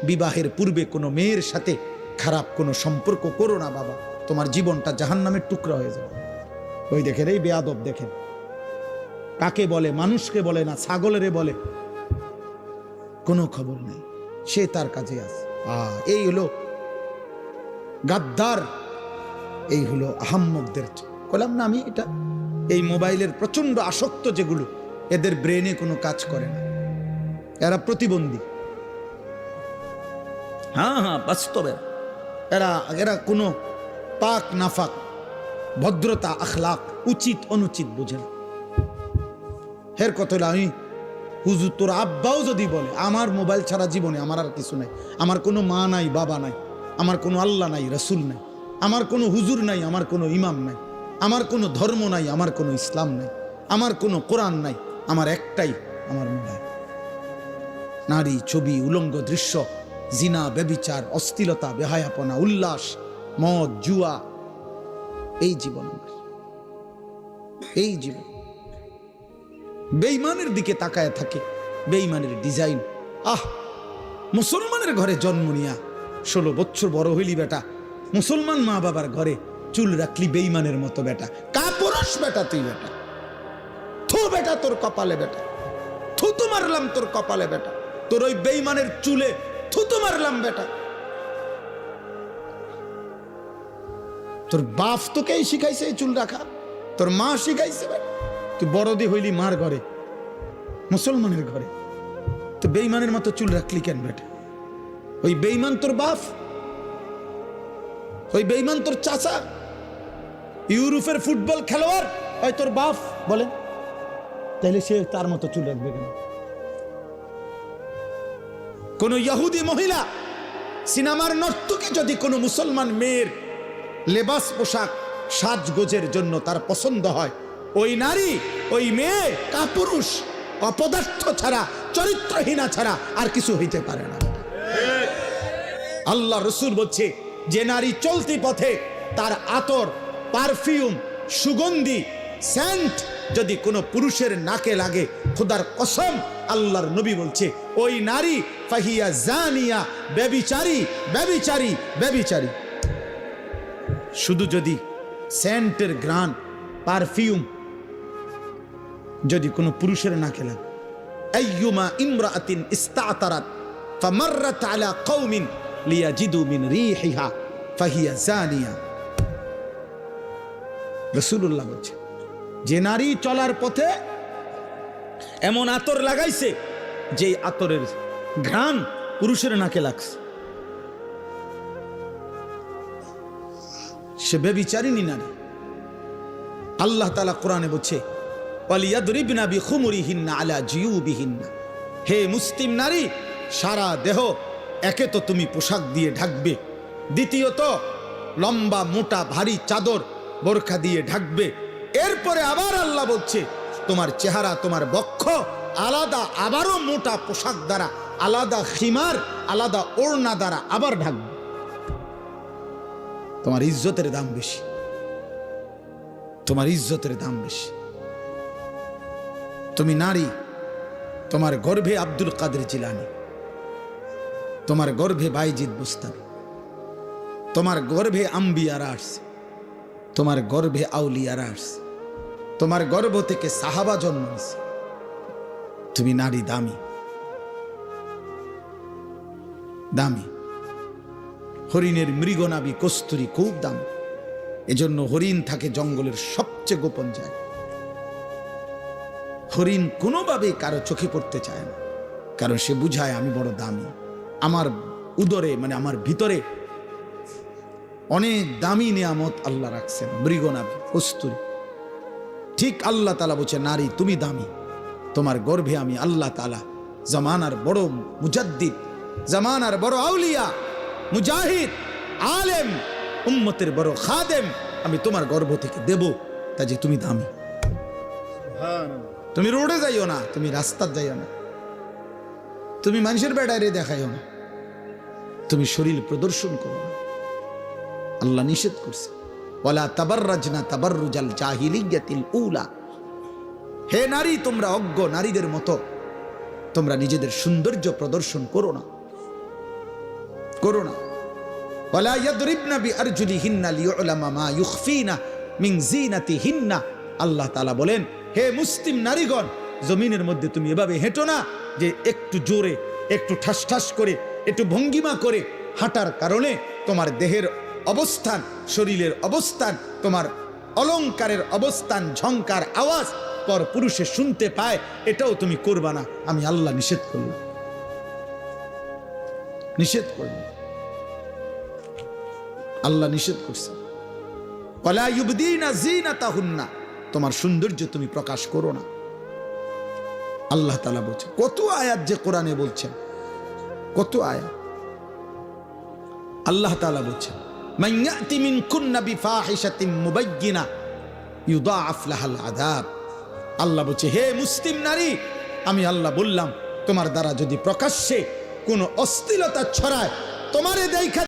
বিবাহের পূর্বে কোনো মেয়ের সাথে খারাপ কোনো সম্পর্ক করো না বাবা, তোমার জীবনটা জাহান্নামের টুকরা হয়ে যাবে। ওই দেখেন এই বেয়াদব দেখেন, কাকে বলে, মানুষকে বলে না, ছাগলেরে বলে, কোনো খবর নেই, সে তার কাজে আছে। এই হলো গাদ্দার, এই হলো আহাম্মকদের। বললাম না আমি, এটা এই মোবাইলের প্রচন্ড আসক্ত যেগুলো, এদের ব্রেনে কোনো কাজ করে না, এরা প্রতিবন্ধী। হ্যাঁ হ্যাঁ, বাস্তবে এরা এরা কোনো পাক নাফাক, ভদ্রতা, আখলাক, উচিত অনুচিত বুঝে না। হের কথা হলো, আমি হুজুর তোর আব্বাও যদি বলে আমার মোবাইল ছাড়া জীবনে আমার আর কিছু নাই, আমার কোনো মা নাই, বাবা নাই, আমার কোনো আল্লাহ নাই, রসুল নাই, আমার কোনো হুজুর নাই, আমার কোনো ইমাম নাই, আমার কোনো ধর্ম নাই, আমার কোনো ইসলাম নাই, আমার কোনো কোরআন নাই, আমার একটাই আমার মোবাইল। নারী, ছবি, উলঙ্গ দৃশ্য, জিনা, ব্যভিচার, অশ্লীলতা, বেহায়াপনা, উল্লাস, মদ, জুয়া, এই জীবন আমার, এই জীবন। বেঈমানের দিকে তাকায় থাকে, বেঈমানের ডিজাইন। মুসলমানের ঘরে জন্ম নিয়া 16 বছর বড় হইলি বেটা, মুসলমান মা বাবার ঘরে চুল রাখলি বেঈমানের মতো বেটা, কাপুরুষ বেটা তুই বেটা, থু বেটা তোর কপালে বেটা, থুতু মারলাম তোর কপালে বেটা, তোর ওই বেঈমানের চুলে থুতু মারলাম বেটা। তোর বাপ তোকে শিখাইছে এই চুল রাখা, তোর মা শিখাইছে বেটা, তুই বড়দি হইলি মার ঘরে, মুসলমানের ঘরে, তো বেঈমানের মতো চুল রাখলি কেন বেটা? ওই বেঈমান তোর বাপ, ওই বেঈমান তোর চাচা, ইউরোপের ফুটবল খেলোয়াড় ওই তোর বাপ বলেন, তাহলে সে তার মতো চুল রাখবে কেন? কোন ইহুদি মহিলা, সিনেমার নর্তকী যদি কোনো মুসলমান মেয়ের লেবাস, পোশাক, সাজগোজের জন্য তার পছন্দ হয়, ওই নারী, ওই মেয়ে কাপুরুষ, অপদার্থ ছাড়া, চরিত্রহীনা ছাড়া আর কিছু হইতে পারে না। আল্লাহ রসুল বলছে, যে নারী চলতি পথে তার আতর, পারফিউম, সুগন্ধি, সেন্ট যদি কোনো পুরুষের নাকে লাগে, খোদার কসম আল্লাহর নবী বলছে ওই নারী ফাহিয়া জানিয়া, ব্যভিচারী, ব্যভিচারী, ব্যভিচারী। শুধু যদি সেন্টের গ্রান, পারফিউম যদি কোনো পুরুষের নাকে লাগে, আইয়ুমা ইমরাআতিন ইস্তাতারাত ফামাররাত আলা কওমিন লিয়াজিদু মিন রিহিহা ফাহিয়া জানিয়া। রাসূলুল্লাহ বলছে, যে নারী চলার পথে এমন আতর লাগাইছে যে আতরের ঘ্রাণ পুরুষের নাকে লাগছে, সে ব্যভিচারিণী নারী। আল্লাহ তাআলা কোরআনে বলছে, ওয়ালিয়াদরিবনা বিখুমুরিহিন্না আলা জিয়ুবিহিন্না। হে মুসলিম নারী, সারা দেহ একে তো তুমি পোশাক দিয়ে ঢাকবে, দ্বিতীয়ত লম্বা মোটা ভারী চাদর বোরখা দিয়ে ঢাকবে। এরপরে আবার আল্লাহ বলছে তোমার চেহারা, তোমার বক্ষ আলাদা আবারও মোটা পোশাক দ্বারা, আলাদা খিমার, আলাদা ওড়না দ্বারা আবার ঢাকবে। তোমার ইজ্জতের দাম বেশি, তোমার ইজ্জতের দাম বেশি। তুমি নারী, তোমার গর্ভে আব্দুল কাদের জিলানী, তোমার গর্ভে বাইজিদ বুস্তামি, তোমার গর্ভে আম্বিয়ারা আসছে, তোমার গর্ভে আউলিয়ারা আসছে, তোমার গর্ভ থেকে সাহাবা জন্ম নিছে। তুমি নারী দামি, দামি। হরিণের মৃগনাভি কস্তুরী খুব দামি, এজন্য হরিণ থাকে জঙ্গলের সবচেয়ে গোপন জায়গায়। হরিণ কোনোভাবে কারো চোখে পড়তে চায় না, কারণ সে বুঝায় আমি বড় দামি, আমার উদরে মানে আমার ভিতরে অনেক দামি নিয়ামত আল্লাহ রাখছেন, মৃগনাভি, কস্তুরী। ঠিক আল্লাহ তাআলা বলছে, নারী তুমি দামি, তোমার গর্ভে আমি আল্লাহ তাআলা জামানার বড় মুজাদ্দিদ, জামানার বড় আউলিয়া, মুজাহিদ, আলেম, উম্মতের বড় খাদেম আমি তোমার গর্ভ থেকে দেব, তা যে তুমি দামি। তুমি রোডে যাইও না, তুমি রাস্তার যাইও না, তুমি মানুষের বেড়ায় দেখাইও না, তুমি শরীর প্রদর্শন করো না। আল্লাহ নিষেধ করছে, ওয়ালা তাবাররাজনা তাবাররুজাল জাহিলিয়াতিল উলা। হে নারী, তোমরা অজ্ঞ নারীদের মতো তোমরা নিজেদের সৌন্দর্য প্রদর্শন করো না। করো না। ওয়ালা ইয়াদরিবনা বিআরজুলিহিন্না লিয়ুলামা মা ইউখফিনা মিন যিনাতিহিন্না। আল্লাহ তাআলা বলেন, হে মুসলিম নারীগণ, জমিনের মধ্যে তুমি এভাবে হেঁটো না যে একটু জোরে, একটু ঠাস ঠাস করে, একটু ভঙ্গিমা করে হাঁটার কারণে তোমার দেহের অবস্থান, শরীরের অবস্থান, তোমার অলংকারের অবস্থান, ঝংকার আওয়াজ পর পুরুষে শুনতে পায়, এটাও তুমি করবা না। আমি আল্লাহ নিষেধ করলাম, নিষেধ করলাম, আল্লাহ নিষেধ করছে। ওয়ালা ইউবদিনা যিনাতাহুন্না, তোমার সৌন্দর্য তুমি প্রকাশ করো না। আল্লাহ তাআলা বলছেন, কত আয়াত যে কোরআনে বলছেন, কত আয়াত। আল্লাহ তাআলা বলছেন, মান ইয়াতি মিনকুন্না বিফাহিশাতিন মুবায়্যিনা ইউদাআফ লাহাল আযাব। আল্লাহ বলছে, হে মুসলিম নারী, আমি আল্লাহ বললাম, তোমার দ্বারা যদি প্রকাশ্যে কোনো অশ্লীলতা ছড়ায়, তোমারে দেখা